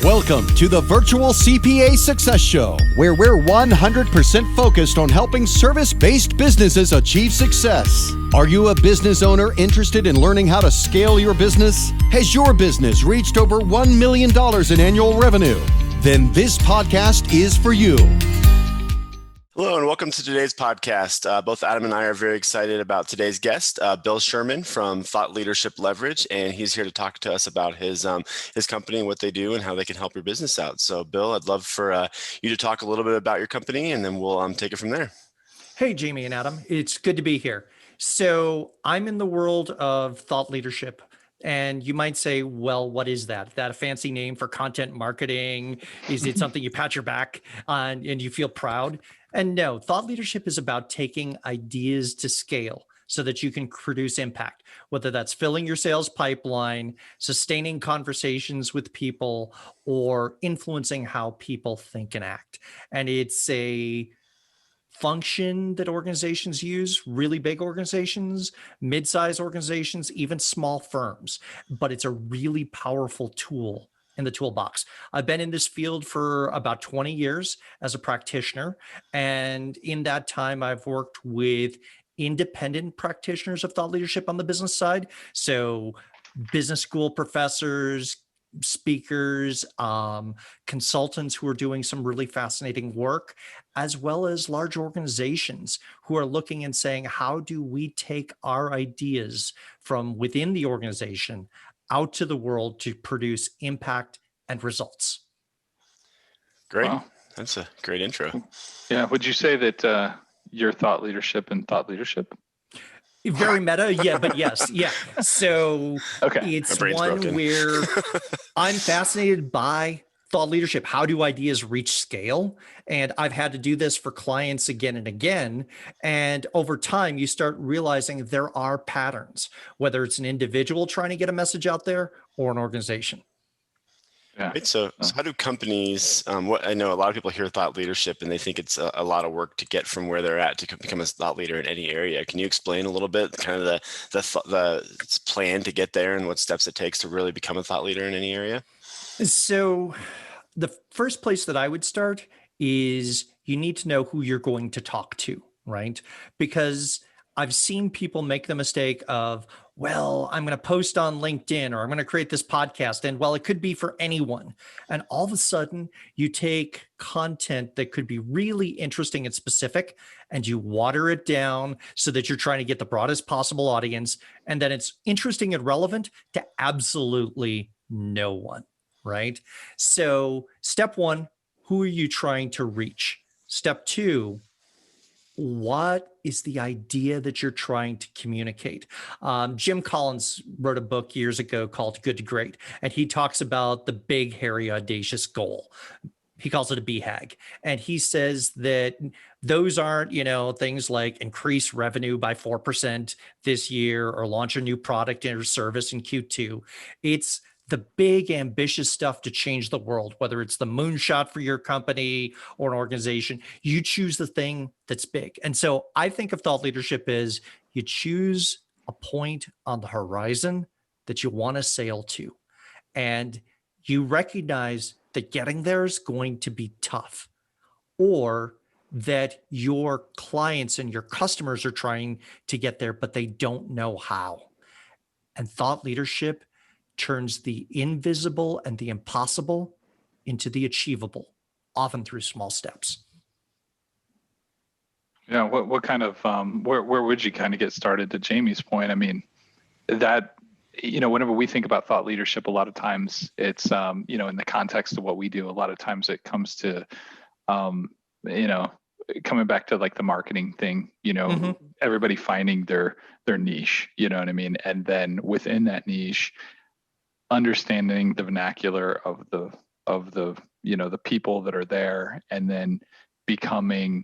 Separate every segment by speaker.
Speaker 1: Welcome to the Virtual CPA Success Show, where we're 100% focused on helping service-based businesses achieve success. Are you a business owner interested in learning how to scale your business? Has your business reached over $1 million in annual revenue? Then this podcast is for you.
Speaker 2: Hello and welcome to today's podcast. Both Adam and I are very excited about today's guest, Bill Sherman from Thought Leadership Leverage, and he's here to talk to us about his company and what they do and how they can help your business out. So, Bill, I'd love for you to talk a little bit about your company, and then we'll take it from there.
Speaker 3: Hey, Jamie and Adam, it's good to be here. So, I'm in the world of thought leadership. And you might say, well, what is that? Is that a fancy name for content marketing? Is it something you pat your back on and you feel proud? And no, thought leadership is about taking ideas to scale so that you can produce impact, whether that's filling your sales pipeline, sustaining conversations with people, or influencing how people think and act. And it's a function that organizations use, really big organizations, mid-sized organizations, even small firms, but it's a really powerful tool in the toolbox. I've been in this field for about 20 years as a practitioner. And in that time, I've worked with independent practitioners of thought leadership on the business side. So business school professors, speakers, consultants who are doing some really fascinating work, as well as large organizations who are looking and saying, how do we take our ideas from within the organization out to the world to produce impact and results?
Speaker 2: Great.
Speaker 4: Wow.
Speaker 2: That's a great intro.
Speaker 4: Yeah. Would you say that your thought leadership and thought leadership?
Speaker 3: Very meta, yeah, but yes, yeah. So
Speaker 4: Okay.
Speaker 3: It's one where I'm fascinated by thought leadership. How do ideas reach scale? And I've had to do this for clients again and again. And over time, you start realizing there are patterns, whether it's an individual trying to get a message out there or an organization.
Speaker 2: Yeah. Right. So how do companies, I know a lot of people hear thought leadership and they think it's a lot of work to get from where they're at to become a thought leader in any area. Can you explain a little bit kind of the plan to get there and what steps it takes to really become a thought leader in any area?
Speaker 3: So the first place that I would start is you need to know who you're going to talk to, right? Because I've seen people make the mistake of, well, I'm going to post on LinkedIn or I'm going to create this podcast. And well, it could be for anyone. And all of a sudden you take content that could be really interesting and specific and you water it down so that you're trying to get the broadest possible audience. And then it's interesting and relevant to absolutely no one, right? So step one, who are you trying to reach? Step two, what is the idea that you're trying to communicate? Jim Collins wrote a book years ago called Good to Great, and he talks about the big, hairy, audacious goal. He calls it a BHAG. And he says that those aren't, things like increase revenue by 4% this year or launch a new product or service in Q2. It's the big ambitious stuff to change the world, whether it's the moonshot for your company or an organization. You choose the thing that's big. And so I think of thought leadership as you choose a point on the horizon that you want to sail to. And you recognize that getting there is going to be tough, or that your clients and your customers are trying to get there, but they don't know how. And thought leadership turns the invisible and the impossible into the achievable, often through small steps.
Speaker 4: Yeah. What kind of, where would you kind of get started, to Jamie's point? I mean, that, whenever we think about thought leadership, a lot of times it's, in the context of what we do, a lot of times it comes to, coming back to like the marketing thing, everybody finding their niche, you know what I mean? And then within that niche, understanding the vernacular of the the people that are there, and then becoming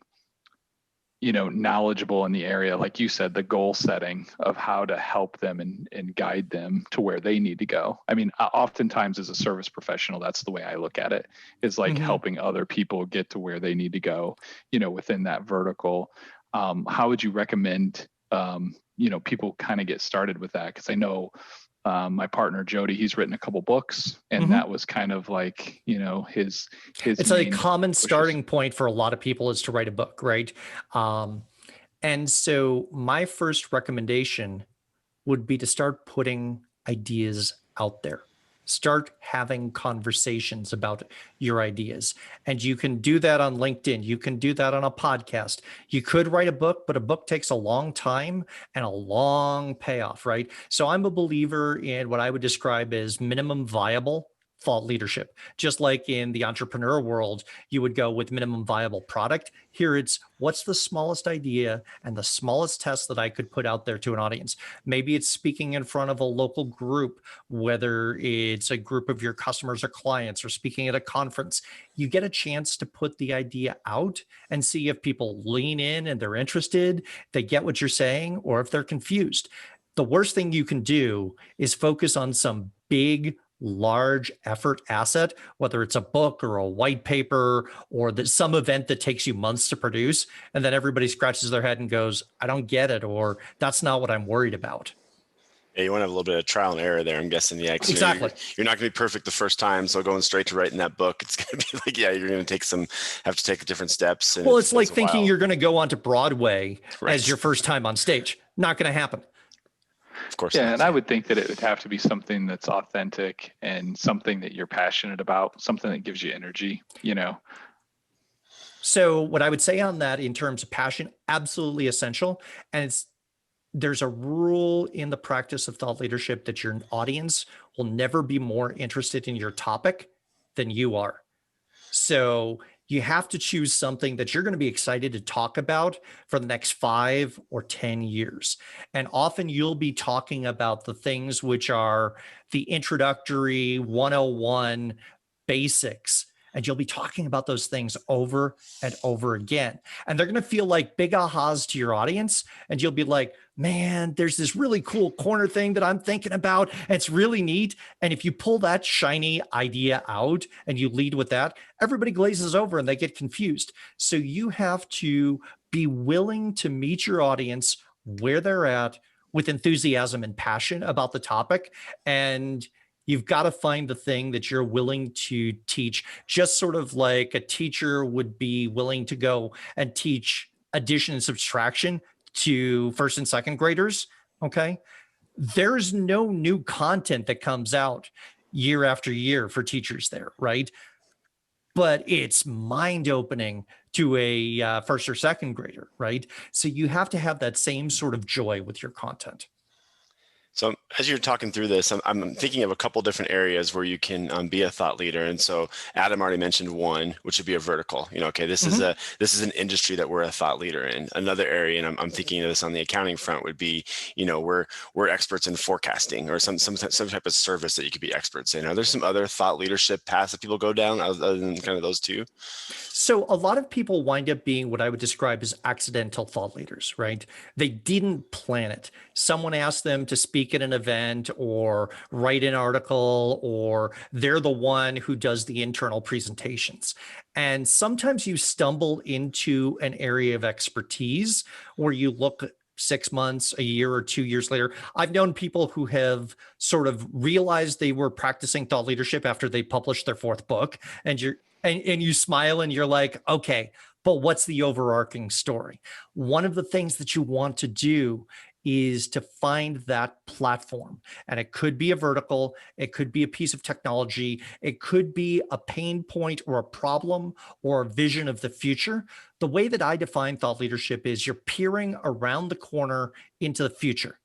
Speaker 4: knowledgeable in the area, like you said, the goal setting of how to help them and guide them to where they need to go. I mean, oftentimes as a service professional, that's the way I look at it. It's like helping other people get to where they need to go, within that vertical. How would you recommend people kind of get started with that? Because I know My partner Jody, he's written a couple books, and that was kind of like, his.
Speaker 3: It's a common
Speaker 4: pushes.
Speaker 3: starting point for a lot of people is to write a book, right? And so my first recommendation would be to start putting ideas out there. Start having conversations about your ideas. And you can do that on LinkedIn. You can do that on a podcast. You could write a book, but a book takes a long time and a long payoff, right? So I'm a believer in what I would describe as minimum viable thought leadership. Just like in the entrepreneur world, you would go with minimum viable product. Here it's what's the smallest idea and the smallest test that I could put out there to an audience. Maybe it's speaking in front of a local group, whether it's a group of your customers or clients or speaking at a conference. You get a chance to put the idea out and see if people lean in and they're interested, they get what you're saying, or if they're confused. The worst thing you can do is focus on some big large effort asset, whether it's a book or a white paper or some event that takes you months to produce, and then everybody scratches their head and goes, I don't get it, or that's not what I'm worried about.
Speaker 2: Yeah, you want to have a little bit of trial and error there, I'm guessing. Yeah,
Speaker 3: exactly.
Speaker 2: You're not going to be perfect the first time, so going straight to writing that book, it's going to be like, you're going to have to take different steps. And
Speaker 3: well, it's like thinking you're going to go onto Broadway
Speaker 2: right.
Speaker 3: as your first time on stage. Not going to happen.
Speaker 2: Of course.
Speaker 4: Yeah, and I would think that it would have to be something that's authentic and something that you're passionate about, something that gives you energy,
Speaker 3: So what I would say on that in terms of passion, absolutely essential. And there's a rule in the practice of thought leadership that your audience will never be more interested in your topic than you are. So you have to choose something that you're going to be excited to talk about for the next 5 or 10 years. And often you'll be talking about the things which are the introductory 101 basics. And you'll be talking about those things over and over again. And they're going to feel like big ahas to your audience. And you'll be like, man, there's this really cool corner thing that I'm thinking about. And it's really neat. And if you pull that shiny idea out and you lead with that, everybody glazes over and they get confused. So you have to be willing to meet your audience where they're at with enthusiasm and passion about the topic. And you've got to find the thing that you're willing to teach, just sort of like a teacher would be willing to go and teach addition and subtraction to first and second graders. Okay. There's no new content that comes out year after year for teachers there, right? But it's mind opening to a first or second grader, right? So you have to have that same sort of joy with your content.
Speaker 2: So as you're talking through this, I'm thinking of a couple different areas where you can be a thought leader. And so Adam already mentioned one, which would be a vertical. Okay, this is an industry that we're a thought leader in. Another area, and I'm thinking of this on the accounting front, would be, we're experts in forecasting or some type of service that you could be experts in. Are there some other thought leadership paths that people go down other than kind of those two?
Speaker 3: So a lot of people wind up being what I would describe as accidental thought leaders, right? They didn't plan it. Someone asked them to speak at an event or write an article, or they're the one who does the internal presentations. And sometimes you stumble into an area of expertise where you look 6 months, a year, or 2 years later. I've known people who have sort of realized they were practicing thought leadership after they published their 4th book, and you smile and you're like, okay, but what's the overarching story? One of the things that you want to do is to find that platform. And it could be a vertical, it could be a piece of technology, it could be a pain point or a problem or a vision of the future. The way that I define thought leadership is you're peering around the corner into the future.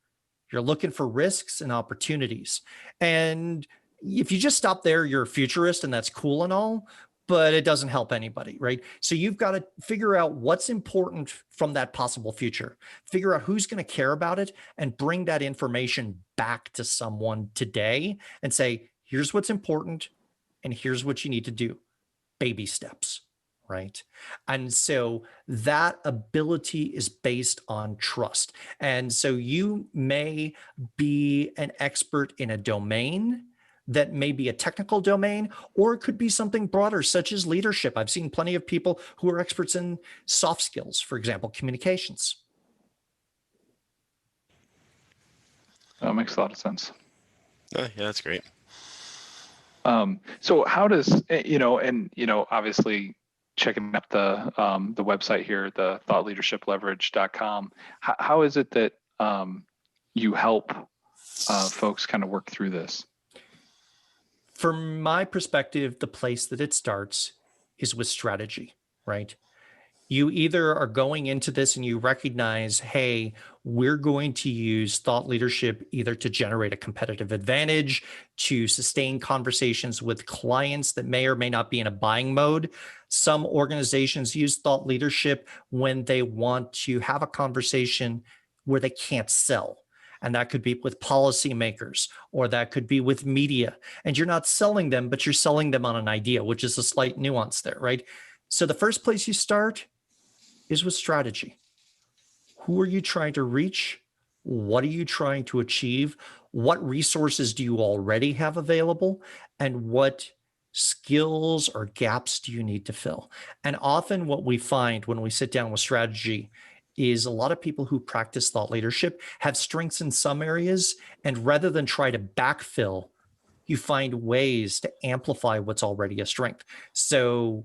Speaker 3: You're looking for risks and opportunities. And if you just stop there, you're a futurist, and that's cool and all, but it doesn't help anybody, right? So you've got to figure out what's important from that possible future, figure out who's going to care about it, and bring that information back to someone today and say, here's what's important, and here's what you need to do. Baby steps, right? And so that ability is based on trust. And so you may be an expert in a domain that may be a technical domain, or it could be something broader, such as leadership. I've seen plenty of people who are experts in soft skills, for example, communications.
Speaker 4: That makes a lot of sense.
Speaker 2: Oh, yeah, that's great.
Speaker 4: So how does, obviously checking out the website here, the thoughtleadershipleverage.com, how is it that you help folks kind of work through this?
Speaker 3: From my perspective, the place that it starts is with strategy, right? You either are going into this and you recognize, hey, we're going to use thought leadership either to generate a competitive advantage, to sustain conversations with clients that may or may not be in a buying mode. Some organizations use thought leadership when they want to have a conversation where they can't sell. And that could be with policymakers, or that could be with media. And you're not selling them, but you're selling them on an idea, which is a slight nuance there, right? So the first place you start is with strategy. Who are you trying to reach? What are you trying to achieve? What resources do you already have available? And what skills or gaps do you need to fill? And often what we find when we sit down with strategy is a lot of people who practice thought leadership have strengths in some areas, and rather than try to backfill, you find ways to amplify what's already a strength. So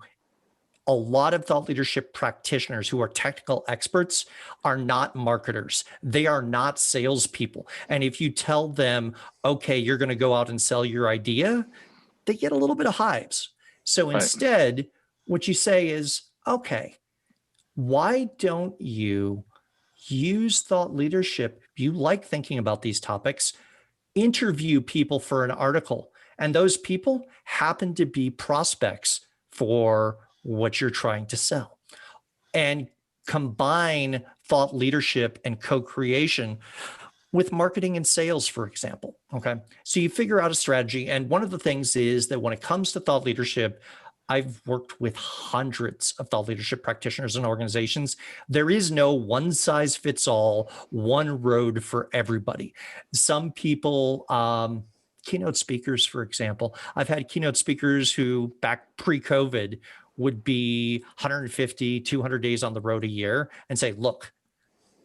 Speaker 3: a lot of thought leadership practitioners who are technical experts are not marketers. They are not salespeople. And if you tell them, okay, you're going to go out and sell your idea, they get a little bit of hives. So instead, what you say is, okay, why don't you use thought leadership? You like thinking about these topics, interview people for an article. And those people happen to be prospects for what you're trying to sell, and combine thought leadership and co-creation with marketing and sales, for example. Okay. So you figure out a strategy. And one of the things is that when it comes to thought leadership, I've worked with hundreds of thought leadership practitioners and organizations. There is no one size fits all, one road for everybody. Some people, keynote speakers, for example, I've had keynote speakers who back pre-COVID would be 150, 200 days on the road a year and say, look,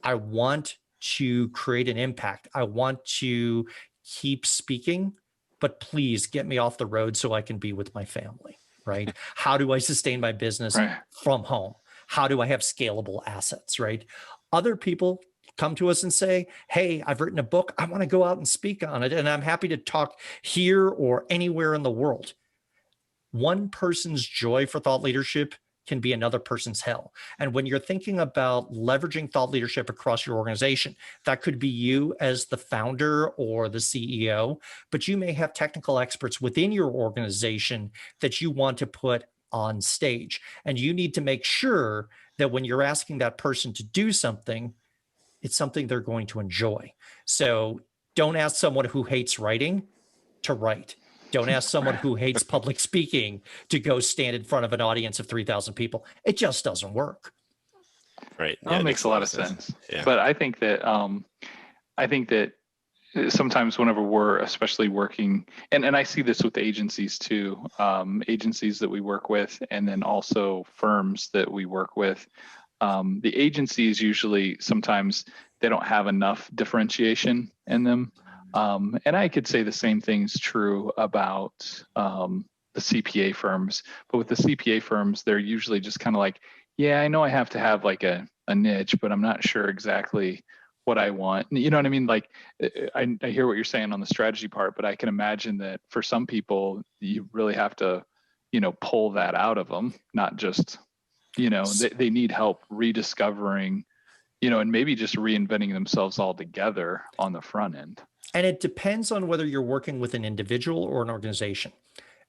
Speaker 3: I want to create an impact. I want to keep speaking, but please get me off the road so I can be with my family, right? How do I sustain my business from home? How do I have scalable assets, right? Other people come to us and say, hey, I've written a book. I want to go out and speak on it. And I'm happy to talk here or anywhere in the world. One person's joy for thought leadership can be another person's hell. And when you're thinking about leveraging thought leadership across your organization, that could be you as the founder or the CEO, but you may have technical experts within your organization that you want to put on stage. And you need to make sure that when you're asking that person to do something, it's something they're going to enjoy. So don't ask someone who hates writing to write. Don't ask someone who hates public speaking to go stand in front of an audience of 3,000 people. It just doesn't work.
Speaker 2: Right.
Speaker 4: Yeah, that makes a lot of sense.
Speaker 2: Yeah.
Speaker 4: But I think that sometimes whenever we're especially working, and I see this with agencies too, agencies that we work with, and then also firms that we work with. The agencies usually sometimes they don't have enough differentiation in them. And I could say the same thing's true about the CPA firms, but with the CPA firms, they're usually just kind of like, yeah, I know I have to have like a niche, but I'm not sure exactly what I want. You know what I mean? Like, I hear what you're saying on the strategy part, but I can imagine that for some people, you really have to, pull that out of them, not just, they need help rediscovering, and maybe just reinventing themselves altogether on the front end.
Speaker 3: And it depends on whether you're working with an individual or an organization.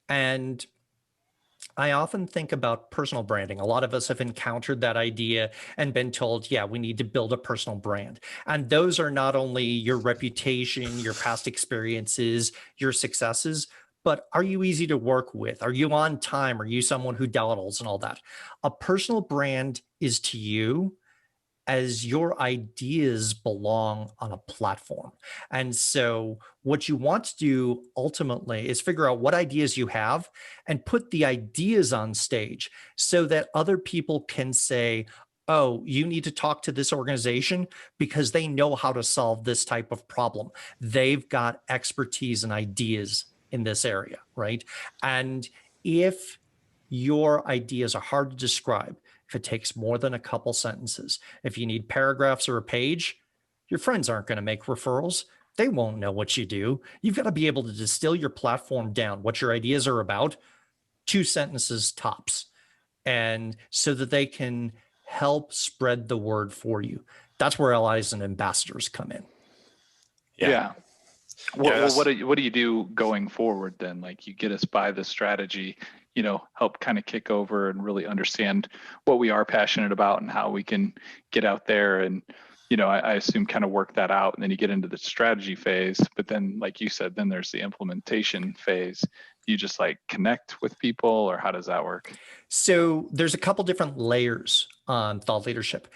Speaker 3: And I often think about personal branding. A lot of us have encountered that idea and been told, yeah, we need to build a personal brand. And those are not only your reputation, your past experiences, your successes, but are you easy to work with? Are you on time? Are you someone who dawdles and all that? A personal brand is to you as your ideas belong on a platform. And so what you want to do ultimately is figure out what ideas you have and put the ideas on stage so that other people can say, oh, you need to talk to this organization because they know how to solve this type of problem. They've got expertise and ideas in this area, right? And if your ideas are hard to describe, if it takes more than a couple sentences, if you need paragraphs or a page, your friends aren't going to make referrals. They won't know what you do. You've got to be able to distill your platform down, what your ideas are about, 2 sentences tops, and so that they can help spread the word for you. That's where allies and ambassadors come in.
Speaker 4: Yeah. What do you do going forward then? Like, you get us by the strategy, help kind of kick over and really understand what we are passionate about and how we can get out there and, I assume kind of work that out, and then you get into the strategy phase. But then, like you said, then there's the implementation phase. You just like connect with people, or how does that work?
Speaker 3: So there's a couple different layers on thought leadership.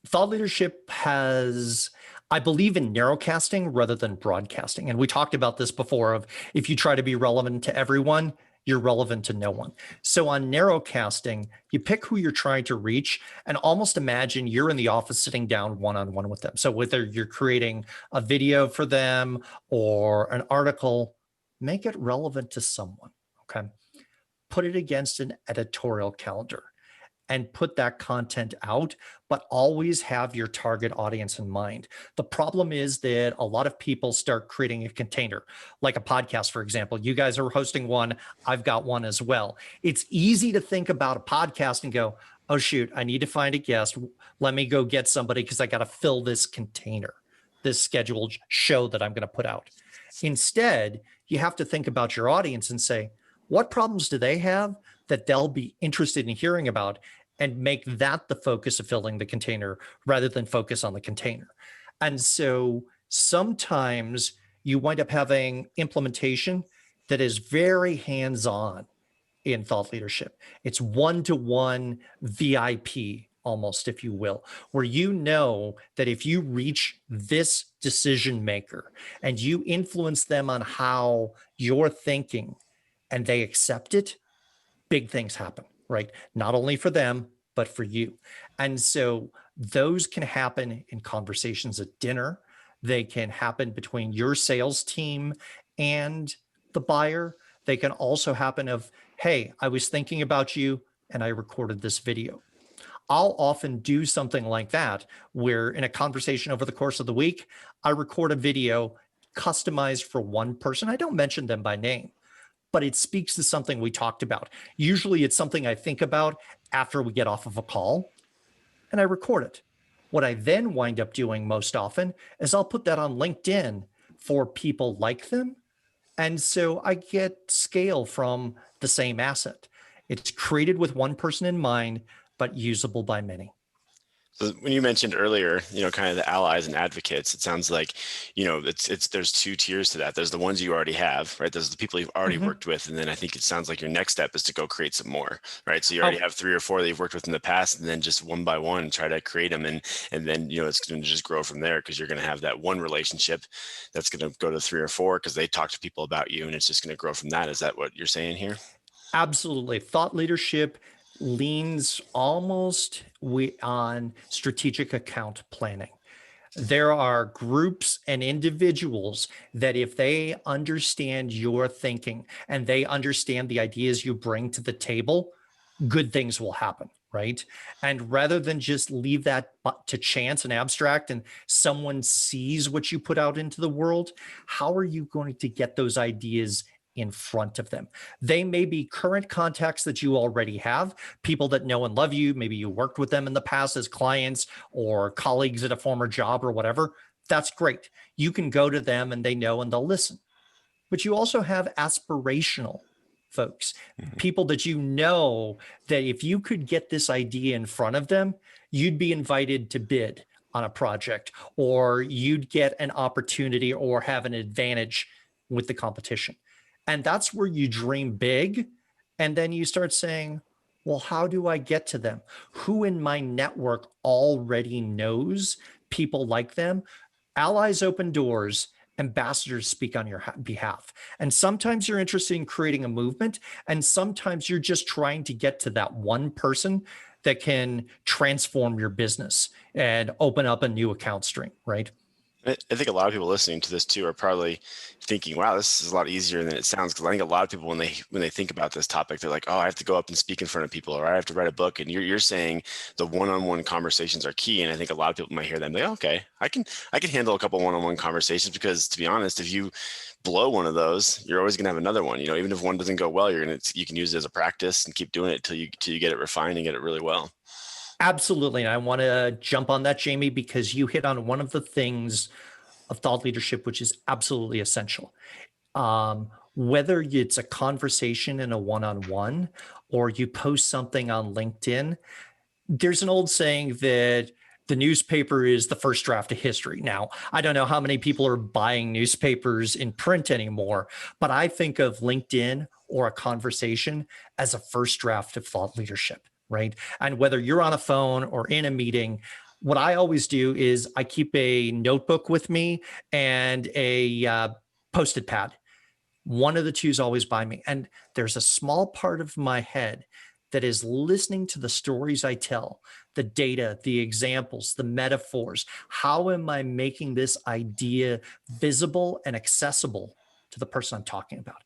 Speaker 3: Thought leadership has, I believe in narrowcasting rather than broadcasting. And we talked about this before of if you try to be relevant to everyone, you're relevant to no one. So on narrowcasting, you pick who you're trying to reach and almost imagine you're in the office sitting down one-on-one with them. So whether you're creating a video for them or an article, make it relevant to someone, okay? Put it against an editorial calendar and put that content out, but always have your target audience in mind. The problem is that a lot of people start creating a container, like a podcast, for example. You guys are hosting one, I've got one as well. It's easy to think about a podcast and go, oh shoot, I need to find a guest. Let me go get somebody because I got to fill this container, this scheduled show that I'm going to put out. Instead, you have to think about your audience and say, what problems do they have that they'll be interested in hearing about, and make that the focus of filling the container rather than focus on the container. And so sometimes you wind up having implementation that is very hands-on in thought leadership. It's one-to-one VIP almost, if you will, where you know that if you reach this decision maker and you influence them on how you're thinking and they accept it, big things happen, right? Not only for them, but for you. And so those can happen in conversations at dinner. They can happen between your sales team and the buyer. They can also happen of, hey, I was thinking about you and I recorded this video. I'll often do something like that, where in a conversation over the course of the week, I record a video customized for one person. I don't mention them by name, but it speaks to something we talked about. Usually it's something I think about after we get off of a call, and I record it. What I then wind up doing most often is I'll put that on LinkedIn for people like them. And so I get scale from the same asset. It's created with one person in mind, but usable by many.
Speaker 2: So when you mentioned earlier, kind of the allies and advocates, it sounds like, there's 2 tiers to that. There's the ones you already have, right? Those are the people you've already worked with. And then I think it sounds like your next step is to go create some more, right? So you already have 3 or 4 that you've worked with in the past, and then just one by one, try to create them. And then, it's going to just grow from there, because you're going to have that one relationship that's going to go to 3 or 4 because they talk to people about you, and it's just going to grow from that. Is that what you're saying here?
Speaker 3: Absolutely. Thought leadership leans almost on strategic account planning. There are groups and individuals that if they understand your thinking and they understand the ideas you bring to the table, good things will happen, right? And rather than just leave that to chance and abstract and someone sees what you put out into the world, how are you going to get those ideas in front of them? They may be current contacts that you already have, people that know and love you. Maybe you worked with them in the past as clients or colleagues at a former job or whatever. That's great. You can go to them and they know and they'll listen. But you also have aspirational folks, people that you know that if you could get this idea in front of them, you'd be invited to bid on a project, or you'd get an opportunity or have an advantage with the competition. And that's where you dream big. And then you start saying, well, how do I get to them? Who in my network already knows people like them? Allies open doors, ambassadors speak on your behalf. And sometimes you're interested in creating a movement, and sometimes you're just trying to get to that one person that can transform your business and open up a new account stream, right?
Speaker 2: I think a lot of people listening to this too are probably thinking, wow, this is a lot easier than it sounds. Because I think a lot of people, when they think about this topic, they're like, oh, I have to go up and speak in front of people, or I have to write a book. And you're saying the one-on-one conversations are key. And I think a lot of people might hear them, like, okay, I can handle a couple one-on-one conversations, because to be honest, if you blow one of those, you're always going to have another one. Even if one doesn't go well, you can use it as a practice and keep doing it till you get it refined and get it really well.
Speaker 3: Absolutely. And I want to jump on that, Jamie, because you hit on one of the things of thought leadership, which is absolutely essential. Whether it's a conversation in a one-on-one or you post something on LinkedIn, there's an old saying that the newspaper is the first draft of history. Now, I don't know how many people are buying newspapers in print anymore, but I think of LinkedIn or a conversation as a first draft of thought leadership, right? And whether you're on a phone or in a meeting, what I always do is I keep a notebook with me and a Post-it pad. One of the two is always by me. And there's a small part of my head that is listening to the stories I tell, the data, the examples, the metaphors. How am I making this idea visible and accessible to the person I'm talking about?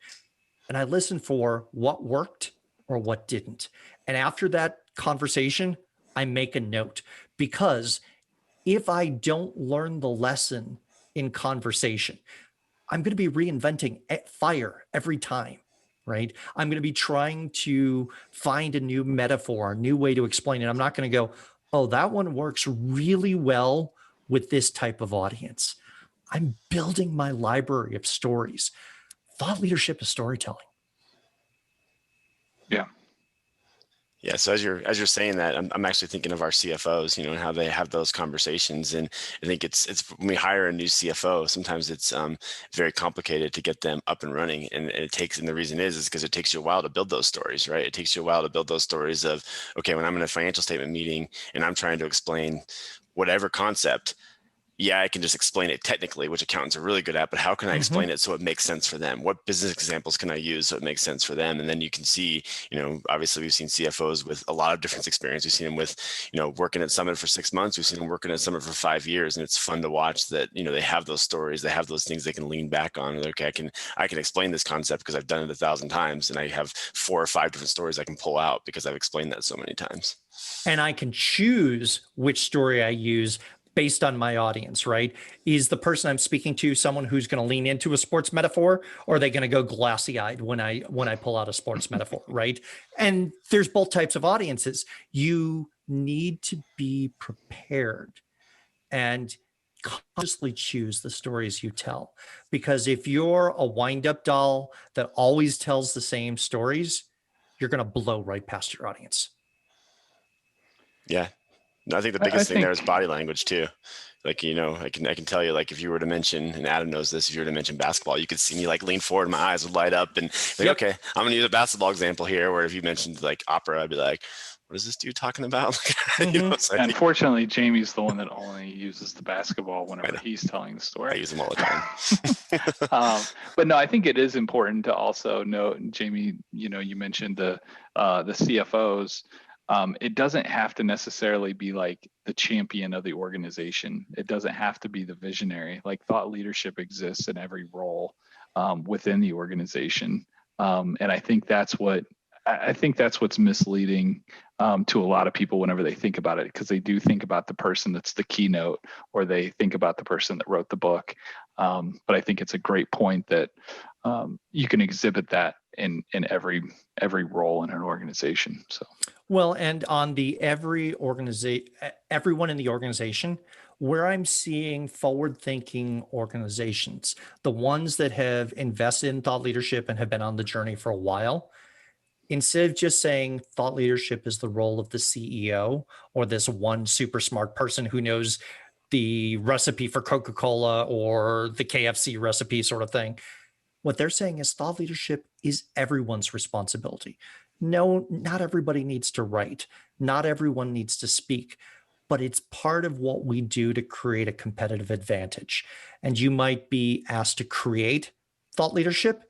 Speaker 3: And I listen for what worked or what didn't. And after that conversation, I make a note, because if I don't learn the lesson in conversation, I'm going to be reinventing fire every time, right? I'm going to be trying to find a new metaphor, a new way to explain it. I'm not going to go, oh, that one works really well with this type of audience. I'm building my library of stories. Thought leadership is storytelling.
Speaker 4: Yeah.
Speaker 2: Yeah. So as you're saying that, I'm actually thinking of our CFOs, and how they have those conversations. And I think it's when we hire a new CFO, sometimes it's very complicated to get them up and running. And the reason is because it takes you a while to build those stories, right? It takes you a while to build those stories of, okay, when I'm in a financial statement meeting and I'm trying to explain whatever concept, yeah, I can just explain it technically, which accountants are really good at, but how can I explain it so it makes sense for them? What business examples can I use so it makes sense for them? And then you can see, obviously we've seen CFOs with a lot of different experience. We've seen them with, working at Summit for 6 months. We've seen them working at Summit for 5 years. And it's fun to watch that, they have those stories, they have those things they can lean back on. Like, okay, I can explain this concept because I've done it 1,000 times, and I have 4 or 5 different stories I can pull out because I've explained that so many times.
Speaker 3: And I can choose which story I use based on my audience, right? Is the person I'm speaking to someone who's going to lean into a sports metaphor, or are they going to go glassy-eyed when I pull out a sports metaphor, right? And there's both types of audiences. You need to be prepared and consciously choose the stories you tell. Because if you're a wind-up doll that always tells the same stories, you're going to blow right past your audience.
Speaker 2: Yeah. I think the biggest thing there is body language too. Like, I can tell you, like, if you were to mention, and Adam knows this, if you were to mention basketball, you could see me like lean forward, my eyes would light up, and like, okay, I'm going to use a basketball example here. Where if you mentioned like opera, I'd be like, what is this dude talking about?
Speaker 4: So unfortunately, Jamie's the one that only uses the basketball whenever he's telling the story.
Speaker 2: I use them all the time.
Speaker 4: But no, I think it is important to also note, Jamie, you mentioned the CFOs. It doesn't have to necessarily be like the champion of the organization. It doesn't have to be the visionary. Like, thought leadership exists in every role within the organization, and I think that's what's misleading to a lot of people whenever they think about it, because they do think about the person that's the keynote, or they think about the person that wrote the book. But I think it's a great point that you can exhibit that in every role in an organization. So.
Speaker 3: Well, and on the everyone in the organization, where I'm seeing forward-thinking organizations, the ones that have invested in thought leadership and have been on the journey for a while, instead of just saying thought leadership is the role of the CEO or this one super smart person who knows the recipe for Coca-Cola or the KFC recipe sort of thing, what they're saying is thought leadership is everyone's responsibility. No, not everybody needs to write. Not everyone needs to speak, but it's part of what we do to create a competitive advantage. And you might be asked to create thought leadership.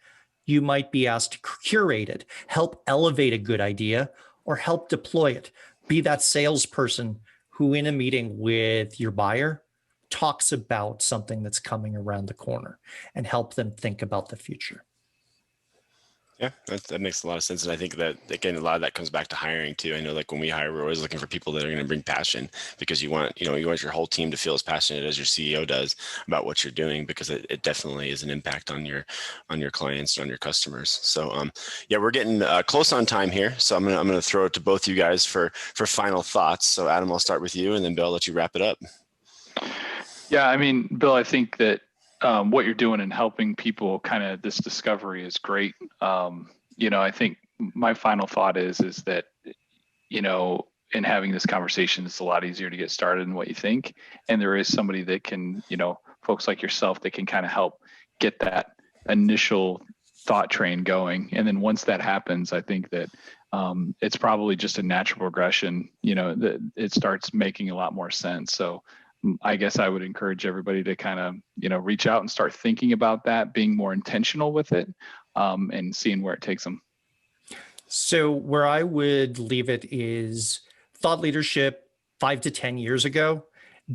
Speaker 3: You might be asked to curate it, help elevate a good idea, or help deploy it. Be that salesperson who in a meeting with your buyer talks about something that's coming around the corner and help them think about the future.
Speaker 2: Yeah, that makes a lot of sense. And I think that, again, a lot of that comes back to hiring too. I know like when we hire, we're always looking for people that are going to bring passion, because you want your whole team to feel as passionate as your CEO does about what you're doing, because it definitely is an impact on your clients and on your customers. So yeah, we're getting close on time here. So I'm going to throw it to both you guys for final thoughts. So Adam, I'll start with you, and then Bill, I'll let you wrap it up.
Speaker 4: Yeah, I mean, Bill, I think that what you're doing and helping people kind of this discovery is great. I think my final thought is that, in having this conversation, it's a lot easier to get started than what you think. And there is somebody that can, folks like yourself that can kind of help get that initial thought train going. And then once that happens, I think that it's probably just a natural progression, that it starts making a lot more sense. So I guess I would encourage everybody to kind of, reach out and start thinking about that, being more intentional with it, and seeing where it takes them.
Speaker 3: So where I would leave it is thought leadership 5 to 10 years ago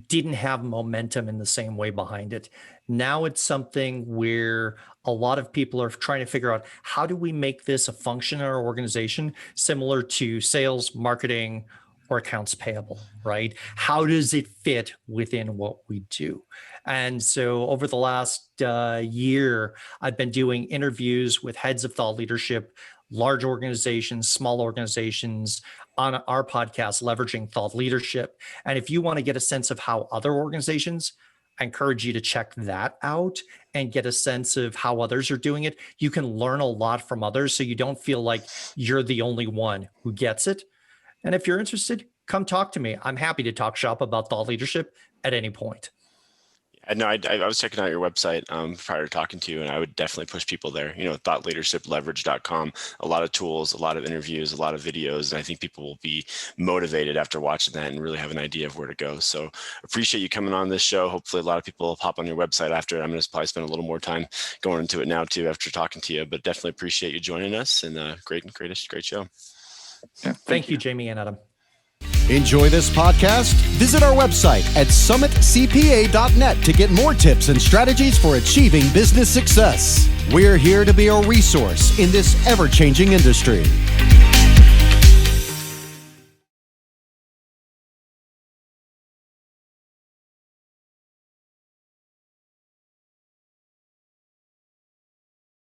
Speaker 3: didn't have momentum in the same way behind it. Now it's something where a lot of people are trying to figure out, how do we make this a function in our organization similar to sales, marketing, or accounts payable, right? How does it fit within what we do? And so over the last year, I've been doing interviews with heads of thought leadership, large organizations, small organizations, on our podcast, Leveraging Thought Leadership. And if you want to get a sense of how other organizations, I encourage you to check that out and get a sense of how others are doing it. You can learn a lot from others, so you don't feel like you're the only one who gets it. And if you're interested, come talk to me. I'm happy to talk shop about thought leadership at any point.
Speaker 2: No, I was checking out your website prior to talking to you, and I would definitely push people there. Thoughtleadershipleverage.com, a lot of tools, a lot of interviews, a lot of videos. And I think people will be motivated after watching that and really have an idea of where to go. So appreciate you coming on this show. Hopefully a lot of people will hop on your website after. I'm going to probably spend a little more time going into it now too after talking to you, but definitely appreciate you joining us, and great show.
Speaker 3: Yeah, thank you, Jamie and Adam.
Speaker 1: Enjoy this podcast? Visit our website at summitcpa.net to get more tips and strategies for achieving business success. We're here to be a resource in this ever-changing industry.